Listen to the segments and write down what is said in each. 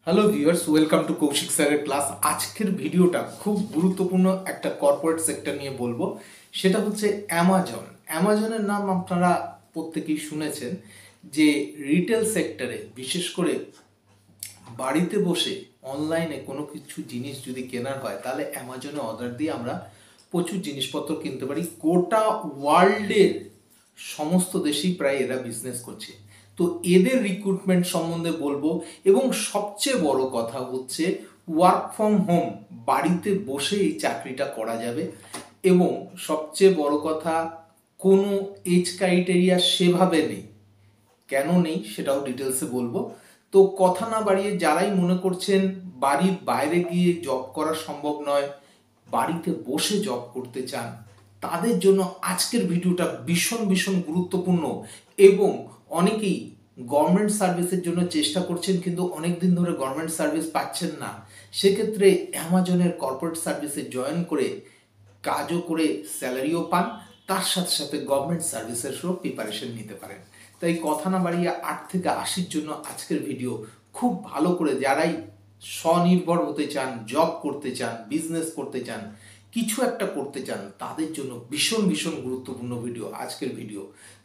Hello viewers, welcome to Koushik স্যারের class. আজকের ভিডিওটা খুব গুরুত্বপূর্ণ একটা কর্পোরেট সেক্টর নিয়ে বলবো। সেটা হচ্ছে অ্যামাজন। অ্যামাজনের নাম আপনারা প্রত্যেকেই শুনেছেন। যে রিটেল সেক্টরে বিশেষ করে বাড়িতে বসে অনলাইনে কোনো কিছু জিনিস যদি কেনার হয় তাহলে অ্যামাজনে অর্ডার দিয়ে আমরা প্রচুর জিনিসপত্র কিনতে পারি। গোটা ওয়ার্ল্ডের সমস্ত দেশেই প্রায় এরা বিজনেস করছে। তো এদের রিক্রুটমেন্ট সম্বন্ধে বলবো, এবং সবচেয়ে বড় কথা হচ্ছে ওয়ার্ক ফ্রম হোম, বাড়িতে বসে এই চাকরিটা করা যাবে। এবং সবচেয়ে বড় কথা, কোনো এজ ক্রাইটেরিয়া সেভাবে নেই। কেন নেই সেটাও ডিটেলসে বলবো। তো কথা না বাড়িয়ে, যারাই মনে করছেন বাড়ির বাইরে গিয়ে জব করা সম্ভব নয়, বাড়িতে বসে জব করতে চান, তাদের জন্য আজকের ভিডিওটা ভীষণ ভীষণ গুরুত্বপূর্ণ। এবং অনেকেই গভর্নমেন্ট সার্ভিসের জন্য চেষ্টা করছেন কিন্তু অনেক দিন ধরে গভর্নমেন্ট সার্ভিস পাচ্ছেন না। সেক্ষেত্রে অ্যামাজনের কর্পোরেট সার্ভিসে জয়েন করে কাজও করে স্যালারিও পান, তার সাথে সাথে গভর্নমেন্ট সার্ভিসেরও প্রিপারেশন নিতে পারেন। তাই কথা না বাড়িয়ে 8 থেকে 80-র জন্য আজকের ভিডিও খুব ভালো করে, যারাই স্বনির্ভর হতে চান, জব করতে চান, বিজনেস করতে চান, কিছু একটা করতে চান, তাদের জন্য ভীষণ ভীষণ গুরুত্বপূর্ণ ভিডিও আজকের ভিডিও।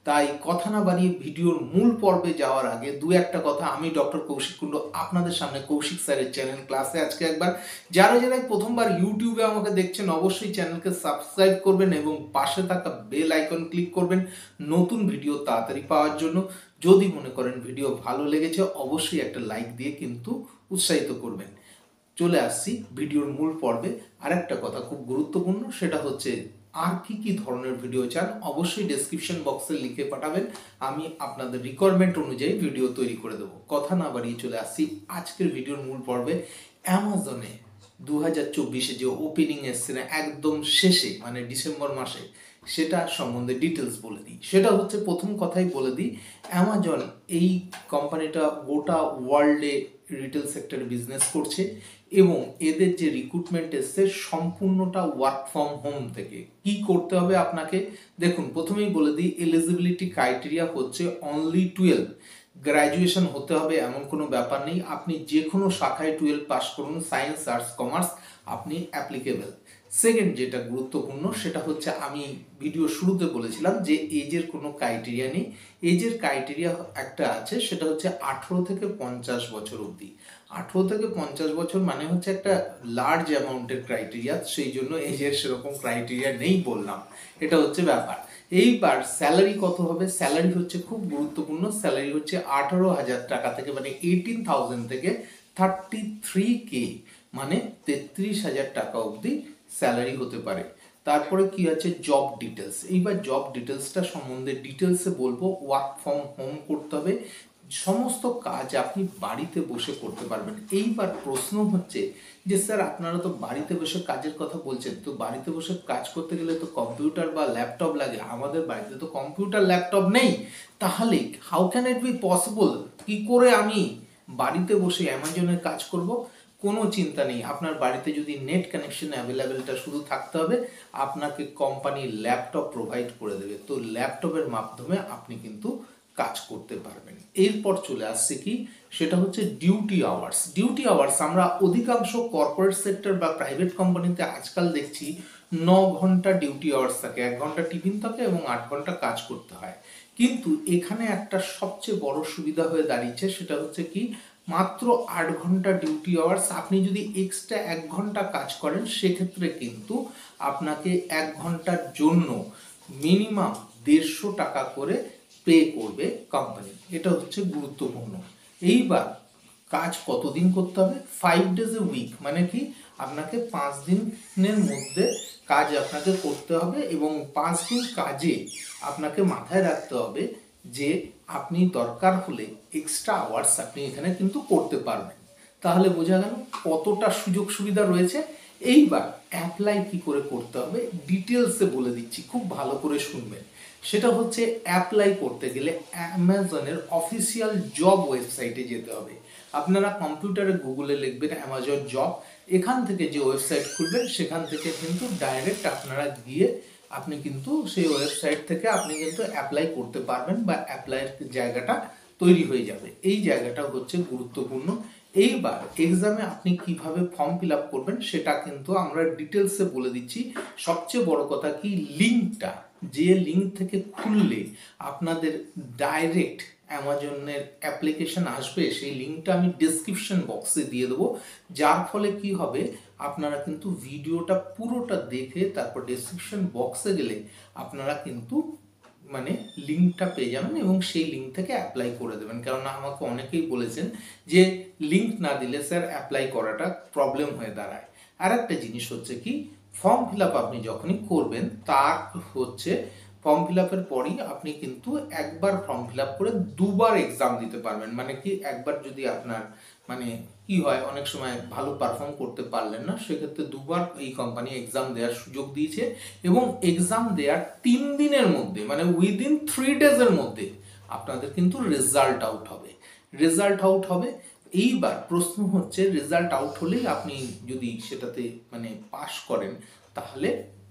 তাই কথা না বাড়িয়ে ভিডিওর মূল পর্বে যাওয়ার আগে দু একটা কথা, আমি ডক্টর কৌশিক কুণ্ডু আপনাদের সামনে কৌশিক স্যারের চ্যানেল ক্লাসে আজকে একবার যারা প্রথমবার ইউটিউবে আমাকে দেখছেন অবশ্যই চ্যানেলকে সাবস্ক্রাইব করবেন এবং পাশে থাকা বেল আইকন ক্লিক করবেন নতুন ভিডিও তাড়াতাড়ি পাওয়ার জন্য। যদি মনে করেন ভিডিও ভালো লেগেছে অবশ্যই একটা লাইক দিয়ে কিন্তু উৎসাহিত করবেন। চলে আসছি ভিডিওর মূল পর্বে। আরেকটা কথা খুব গুরুত্বপূর্ণ, সেটা হচ্ছে আর কি কি ধরনের ভিডিও চান অবশ্যই ডেসক্রিপশন বক্সে লিখে পাঠাবেন, আমি আপনাদের রিকোয়ারমেন্ট অনুযায়ী ভিডিও তৈরি করে দেবো। কথা না বাড়িয়ে চলে আসছি আজকের ভিডিওর মূল পর্বে। অ্যামাজনে 2024-এ যে ওপেনিং এসছে না একদম শেষে, মানে ডিসেম্বর মাসে, সেটা সম্বন্ধে ডিটেলস বলে দিই। সেটা হচ্ছে, প্রথম কথাই বলে দিই, অ্যামাজন এই কোম্পানিটা গোটা ওয়ার্ল্ডে রিটেল সেক্টরে বিজনেস করছে এবং এদের যে রিক্রুটমেন্ট এসছে সম্পূর্ণটা ওয়ার্ক ফ্রম হোম থেকে। কি করতে হবে আপনাকে দেখুন, প্রথমেই বলে দিই এলিজিবিলিটি ক্রাইটেরিয়া হচ্ছে অনলি 12। গ্র্যাজুয়েশন হতে হবে এমন কোনো ব্যাপার নেই, আপনি যে কোনো শাখায় 12 পাস করুন, সায়েন্স, আর্টস, কমার্স, আপনি অ্যাপ্লিকেবল। সেকেন্ড যেটা গুরুত্বপূর্ণ সেটা হচ্ছে, আমি ভিডিও শুরুতে বলেছিলাম যে এজের কোনো ক্রাইটেরিয়া নেই। এজের ক্রাইটেরিয়া একটা আছে, সেটা হচ্ছে 18 থেকে 50 বছর অবধি। 18 থেকে 50 বছর মানে হচ্ছে একটা লার্জ অ্যামাউন্টের ক্রাইটেরিয়া, সেই জন্য এজের সেরকম ক্রাইটেরিয়া নেই বললাম, এটা হচ্ছে ব্যাপার। এইবার স্যালারি কত হবে? স্যালারি হচ্ছে খুব গুরুত্বপূর্ণ, স্যালারি হচ্ছে 18,000 টাকা থেকে, মানে 18,000 থেকে 33K, মানে 33,000 টাকা অবধি স্যালারি হতে পারে। তারপরে কি আছে, জব ডিটেলস। এইবার জব ডিটেলসটা সম্বন্ধে ডিটেলসে বলবো। ওয়ার্ক ফ্রম হোম করতে হবে, সমস্ত কাজ আপনি বাড়িতে বসে করতে পারবেন। এইবার প্রশ্ন হচ্ছে যে স্যার আপনারা তো বাড়িতে বসে কাজের কথা বলছেন, তো বাড়িতে বসে কাজ করতে গেলে তো কম্পিউটার বা ল্যাপটপ লাগে, আমাদের বাড়িতে তো কম্পিউটার ল্যাপটপ নেই, তাহলে how can it be possible? কি করে আমি বাড়িতে বসে অ্যামাজনের কাজ করব? কোনো চিন্তা নেই, আপনার বাড়িতে যদি নেট কানেকশন অ্যাভেলেবেলটা শুধু থাকতে হবে, আপনাকে কোম্পানি ল্যাপটপ প্রোভাইড করে দেবে। তো ল্যাপটপের মাধ্যমে আপনি কিন্তু কাজ করতে পারবেন। এরপর চলে আসছে কি, সেটা হচ্ছে ডিউটি আওয়ার্স। ডিউটি আওয়ার্স আমরা অধিকাংশ কর্পোরেট সেক্টর বা প্রাইভেট কোম্পানিতে আজকাল দেখছি 9 ঘন্টা ডিউটি আওয়ার্স থাকে, 1 ঘন্টা টিফিন থাকে এবং 8 ঘন্টা কাজ করতে হয়। কিন্তু এখানে একটা সবচেয়ে বড় সুবিধা হয়ে দাঁড়িয়েছে, সেটা হচ্ছে কি, মাত্র 8 ঘন্টা ডিউটি আওয়ার্স। আপনি যদি এক্সট্রা 1 ঘন্টা কাজ করেন সেক্ষেত্রে কিন্তু আপনাকে 1 ঘন্টার জন্য মিনিমাম 150 টাকা করে পে করবে কোম্পানি, এটা হচ্ছে গুরুত্বপূর্ণ। এইবার কাজ কতদিন করতে হবে? 5 ডেজ এ উইক, মানে কি, আপনাকে 5 দিনের মধ্যে কাজ আপনাকে করতে হবে এবং 5 দিন কাজে আপনাকে মাথায় রাখতে হবে যে আপনি দরকার হলে এক্সট্রা আওয়ার্স আপনি এখানে কিন্তু করতে পারবেন। তাহলে বোঝা গেল কতটা সুযোগ সুবিধা রয়েছে। এইবার অ্যাপ্লাই কি করে করতে হবে ডিটেলসে বলে দিচ্ছি, খুব ভালো করে শুনবেন। সেটা হচ্ছে, অ্যাপ্লাই করতে গেলে অ্যামাজনের অফিসিয়াল জব ওয়েবসাইটে যেতে হবে। আপনারা কম্পিউটারে গুগলে লিখবেন অ্যামাজন জব, এখান থেকে যে ওয়েবসাইট খুলবেন সেখান থেকে কিন্তু ডাইরেক্ট আপনারা গিয়ে আপনি কিন্তু সেই ওয়েবসাইট থেকে আপনি কিন্তু অ্যাপ্লাই করতে পারবেন বা অ্যাপ্লাইয়ের জায়গাটা তৈরি হয়ে যাবে। এই জায়গাটা হচ্ছে গুরুত্বপূর্ণ। এইবার এক্সামে আপনি কিভাবে ফর্ম ফিল আপ করবেন সেটা কিন্তু আমরা ডিটেলসে বলে দিচ্ছি। সবচেয়ে বড় কথা কি, লিঙ্কটা, যে লিঙ্ক থেকে খুললে আপনাদের ডাইরেক্ট অ্যামাজনের অ্যাপ্লিকেশন আসবে, সেই লিঙ্কটা আমি ডেসক্রিপশন বক্সে দিয়ে দেবো। যার ফলে কি হবে, আপনারা কিন্তু ভিডিওটা পুরোটা দেখে তারপর ডেসক্রিপশন বক্সে গেলে আপনারা কিন্তু মানে লিঙ্কটা পেয়ে যাবেন এবং সেই লিঙ্ক থেকে অ্যাপ্লাই করে দেবেন। কেননা আমাকে অনেকেই বলেছেন যে লিঙ্ক না দিলে স্যার অ্যাপ্লাই করাটা প্রবলেম হয়ে দাঁড়ায়। আর একটা জিনিস হচ্ছে কি, ফর্ম ফিল আপ আপনি যখনই করবেন তার হচ্ছে ফর্ম ফিল আপের পরই আপনি কিন্তু একবার ফর্ম ফিল আপ করে দুবার এক্সাম দিতে পারবেন। মানে কি, একবার যদি আপনার মানে কি হয়, অনেক সময় ভালো পারফর্ম করতে পারলেন না, সেক্ষেত্রে দুবার এই কোম্পানি এক্সাম দেওয়ার সুযোগ দিয়েছে এবং এক্সাম দেওয়ার 3 দিনের মধ্যে মানে উইদিন 3 ডেজের মধ্যে আপনাদের কিন্তু রেজাল্ট আউট হবে। এইবার প্রশ্ন হচ্ছে, রেজাল্ট আউট হলেই আপনি যদি সেটাতে মানে পাশ করেন তাহলে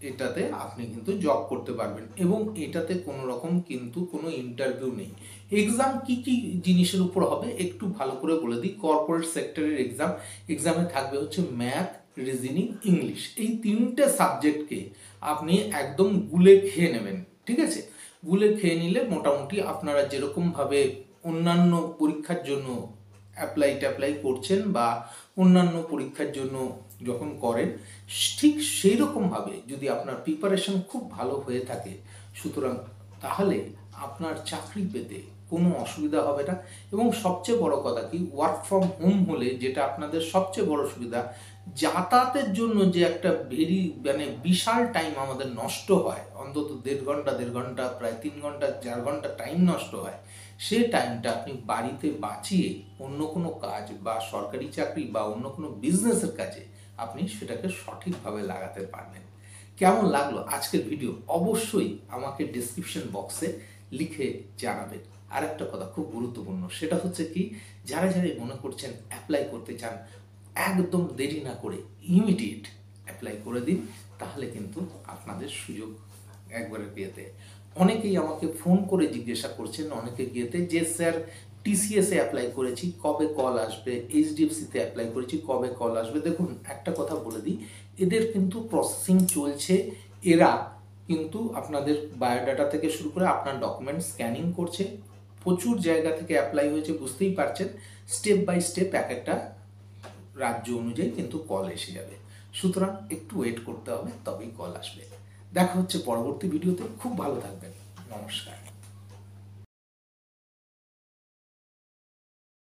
এটাতে আপনি কিন্তু জব করতে পারবেন এবং এটাতে কোনো রকম কিন্তু কোনো ইন্টারভিউ নেই। এক্সাম কি কি জিনিসের উপর হবে একটু ভালো করে বলে দিই। কর্পোরেট সেক্টরের এক্সামে থাকবে হচ্ছে ম্যাথ, রিজনিং, ইংলিশ। এই 3টে সাবজেক্টকে আপনি একদম গুলে খেয়ে নেবেন, ঠিক আছে? গুলে খেয়ে নিলে মোটামুটি আপনারা যেরকমভাবে অন্যান্য পরীক্ষার জন্য অ্যাপ্লাই করছেন বা অন্যান্য পরীক্ষার জন্য যখন করেন, ঠিক সেই রকমভাবে যদি আপনার প্রিপারেশন খুব ভালো হয়ে থাকে, সুতরাং তাহলে আপনার চাকরি পেতে কোনো অসুবিধা হবে না। এবং সবচেয়ে বড় কথা কি, ওয়ার্ক ফ্রম হোম হলে যেটা আপনাদের সবচেয়ে বড় সুবিধা, যাতায়াতের জন্য যে একটা মানে বিশাল টাইম আমাদের নষ্ট হয়, অন্তত দেড় ঘন্টা প্রায় 3 ঘন্টা 4 ঘন্টা টাইম নষ্ট হয়, সে টাইমটা আপনি বাড়িতে বাঁচিয়ে অন্য কোনো কাজ বা সরকারি চাকরি বা অন্য কোনো বিজনেসের কাজে আপনি সেটাকে সঠিকভাবে লাগাতে পারবেন। কেমন লাগলো আজকের ভিডিও অবশ্যই আমাকে ডেসক্রিপশন বক্সে লিখে জানাবেন। আর একটা কথা খুব গুরুত্বপূর্ণ, সেটা হচ্ছে কি, যারা মনে করছেন অ্যাপ্লাই করতে চান, একদম দেরি না করে ইমিডিয়েট অ্যাপ্লাই করে দিন, তাহলে কিন্তু আপনাদের সুযোগ একবারে পেতে। অনেকেই আমাকে ফোন করে জিজ্ঞাসা করছেন অনেকে গিয়েতে যে স্যার টিসিএসে অ্যাপ্লাই করেছি, কবে কল আসবে? এইচডিএফসিতে অ্যাপ্লাই করেছি, কবে কল আসবে? দেখুন, একটা কথা বলে দিই, এদের কিন্তু প্রসেসিং চলছে। এরা কিন্তু আপনাদের বায়োডাটা থেকে শুরু করে আপনার ডকুমেন্ট স্ক্যানিং করছে। প্রচুর জায়গা থেকে অ্যাপ্লাই হয়েছে, বুঝতেই পারছেন। স্টেপ বাই স্টেপ এক একটা রাজ্য অনুযায়ী কিন্তু কল এসে যাবে। সুতরাং একটু ওয়েট করতে হবে, তবেই কল আসবে। দেখা হচ্ছে পরবর্তী ভিডিওতে। খুব ভালো থাকবেন। নমস্কার।